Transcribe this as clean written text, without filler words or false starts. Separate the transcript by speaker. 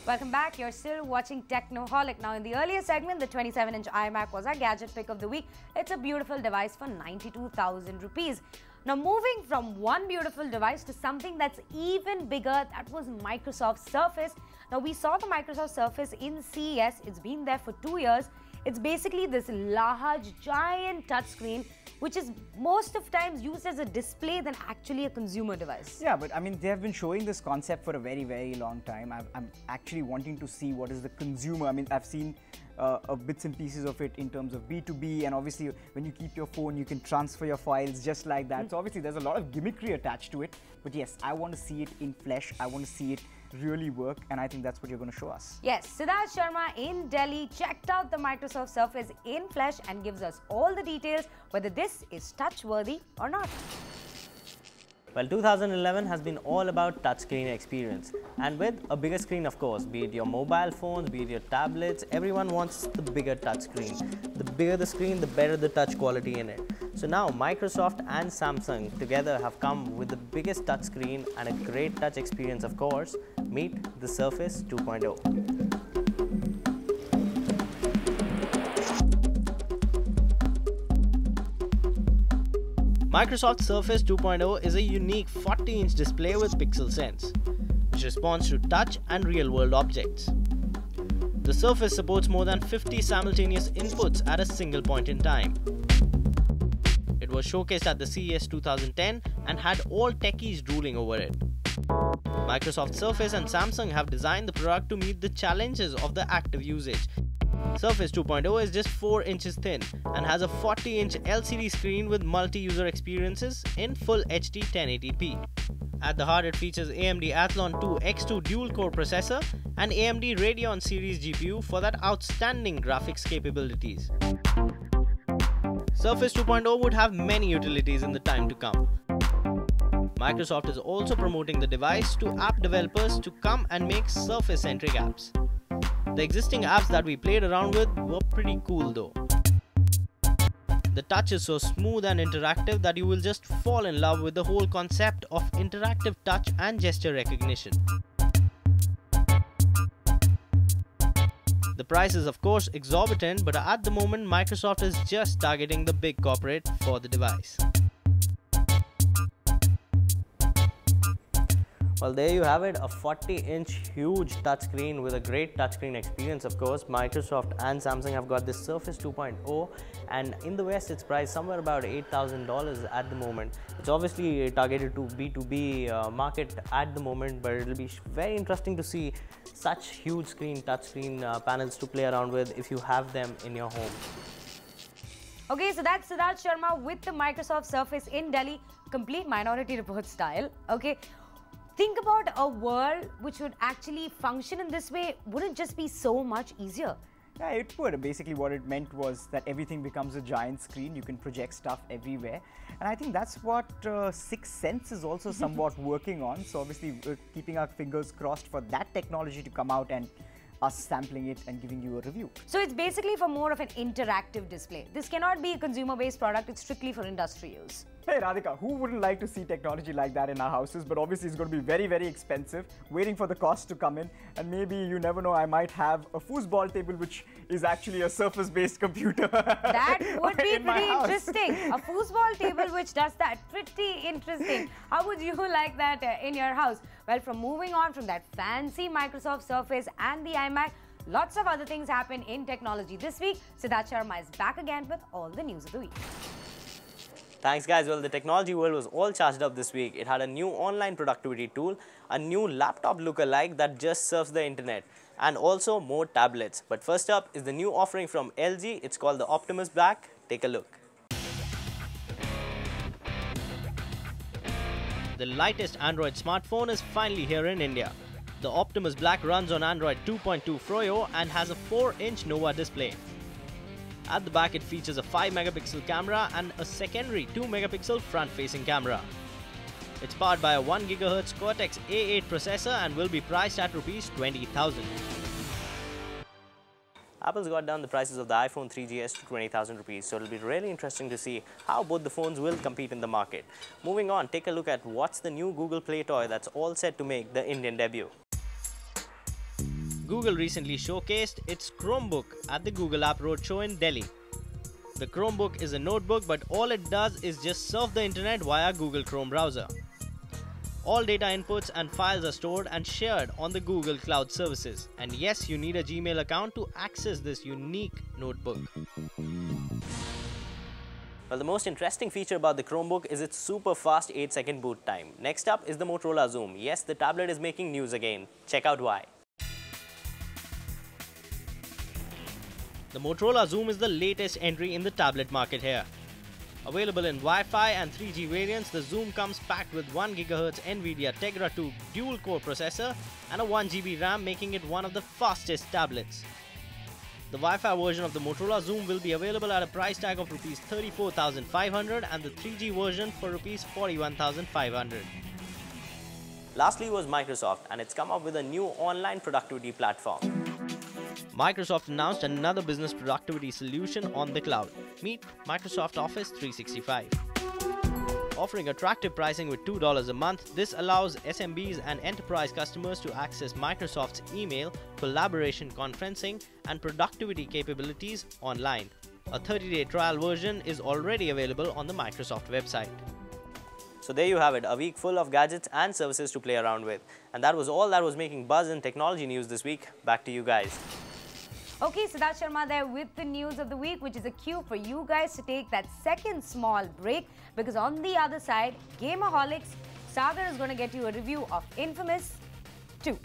Speaker 1: Welcome back. You're still watching Technoholik. Now, in the earlier segment, the 27-inch iMac was our gadget pick of the week. It's a beautiful device for 92,000 rupees. Now, moving from one beautiful device to something that's even bigger, that was Microsoft Surface. Now, we saw the Microsoft Surface in CES. It's been there for 2 years. It's basically this large, giant touchscreen, which is most of times used as a display than actually a consumer device.
Speaker 2: Yeah, but I mean, they have been showing this concept for a very, very long time. I'm actually wanting to see what is the consumer. I mean, I've seen bits and pieces of it in terms of B2B, and obviously when you keep your phone, you can transfer your files just like that. So obviously there's a lot of gimmickry attached to it. But yes, I want to see it in flesh. I want to see it really work, and I think that's what you're going to show us.
Speaker 1: Yes, Siddhartha Sharma in Delhi checked out the Microsoft Surface in flesh and gives us all the details whether this is touch-worthy or not.
Speaker 3: Well, 2011 has been all about touchscreen experience, and with a bigger screen, of course, be it your mobile phones, be it your tablets, everyone wants the bigger touchscreen. The bigger the screen, the better the touch quality in it. So now Microsoft and Samsung together have come with the biggest touchscreen and a great touch experience, of course. Meet the Surface 2.0. Microsoft Surface 2.0 is a unique 40-inch display with pixel sense, which responds to touch and real-world objects. The Surface supports more than 50 simultaneous inputs at a single point in time. It was showcased at the CES 2010 and had all techies drooling over it. Microsoft Surface and Samsung have designed the product to meet the challenges of the active usage. Surface 2.0 is just 4 inches thin and has a 40-inch LCD screen with multi-user experiences in full HD 1080p. At the heart, it features AMD Athlon 2 X2 dual-core processor and AMD Radeon series GPU for that outstanding graphics capabilities. Surface 2.0 would have many utilities in the time to come. Microsoft is also promoting the device to app developers to come and make Surface-centric apps. The existing apps that we played around with were pretty cool though. The touch is so smooth and interactive that you will just fall in love with the whole concept of interactive touch and gesture recognition. The price is of course exorbitant, but at the moment Microsoft is just targeting the big corporate for the device. Well, there you have it, a 40-inch huge touchscreen with a great touchscreen experience, of course. Microsoft and Samsung have got this Surface 2.0, and in the West it's priced somewhere about $8,000 at the moment. It's obviously targeted to B2B market at the moment, but it'll be very interesting to see such huge touchscreen panels to play around with if you have them in your home.
Speaker 1: Okay, so that's Siddhartha Sharma with the Microsoft Surface in Delhi, complete Minority Report style. Okay. Think about a world which would actually function in this way. Wouldn't it just be so much easier?
Speaker 2: Yeah, it would. Basically what it meant was that everything becomes a giant screen. You can project stuff everywhere. And I think that's what Sixth Sense is also somewhat working on. So obviously we're keeping our fingers crossed for that technology to come out and us sampling it and giving you a review.
Speaker 1: So it's basically for more of an interactive display. This cannot be a consumer-based product. It's strictly for industry use.
Speaker 2: Hey Radhika, who wouldn't like to see technology like that in our houses? But obviously it's going to be very, very expensive, waiting for the cost to come in. And maybe, you never know, I might have a foosball table which is actually a Surface-based computer.
Speaker 1: That would be pretty interesting. A foosball table which does that. Pretty interesting. How would you like that in your house? Well, from moving on from that fancy Microsoft Surface and the iMac, lots of other things happen in technology this week. Siddhartha Sharma is back again with all the news of the week.
Speaker 3: Thanks guys. Well, the technology world was all charged up this week. It had a new online productivity tool, a new laptop lookalike that just surfs the internet, and also more tablets. But first up is the new offering from LG. It's called the Optimus Black. Take a look. The lightest Android smartphone is finally here in India. The Optimus Black runs on Android 2.2 Froyo and has a 4-inch Nova display. At the back, it features a 5-megapixel camera and a secondary 2-megapixel front-facing camera. It's powered by a 1 GHz Cortex A8 processor and will be priced at Rs 20,000. Apple's got down the prices of the iPhone 3GS to 20,000 rupees, so it'll be really interesting to see how both the phones will compete in the market. Moving on, take a look at what's the new Google Play toy that's all set to make the Indian debut. Google recently showcased its Chromebook at the Google App Roadshow in Delhi. The Chromebook is a notebook, but all it does is just surf the internet via Google Chrome browser. All data inputs and files are stored and shared on the Google Cloud services. And yes, you need a Gmail account to access this unique notebook. Well, the most interesting feature about the Chromebook is its super fast 8-second boot time. Next up is the Motorola Xoom. Yes, the tablet is making news again. Check out why. The Motorola Xoom is the latest entry in the tablet market here. Available in Wi-Fi and 3G variants, the Xoom comes packed with 1 GHz NVIDIA Tegra 2 dual-core processor and a 1 GB RAM, making it one of the fastest tablets. The Wi-Fi version of the Motorola Xoom will be available at a price tag of Rs 34,500 and the 3G version for Rs 41,500. Lastly was Microsoft, and it's come up with a new online productivity platform. Microsoft announced another business productivity solution on the cloud. Meet Microsoft Office 365. Offering attractive pricing with $2 a month, this allows SMBs and enterprise customers to access Microsoft's email, collaboration, conferencing, and productivity capabilities online. A 30-day trial version is already available on the Microsoft website. So there you have it, a week full of gadgets and services to play around with. And that was all that was making buzz in technology news this week. Back to you guys.
Speaker 1: Okay, Siddhartha Sharma there with the news of the week, which is a cue for you guys to take that second small break, because on the other side, Gamerholics, Sagar is going to get you a review of Infamous 2.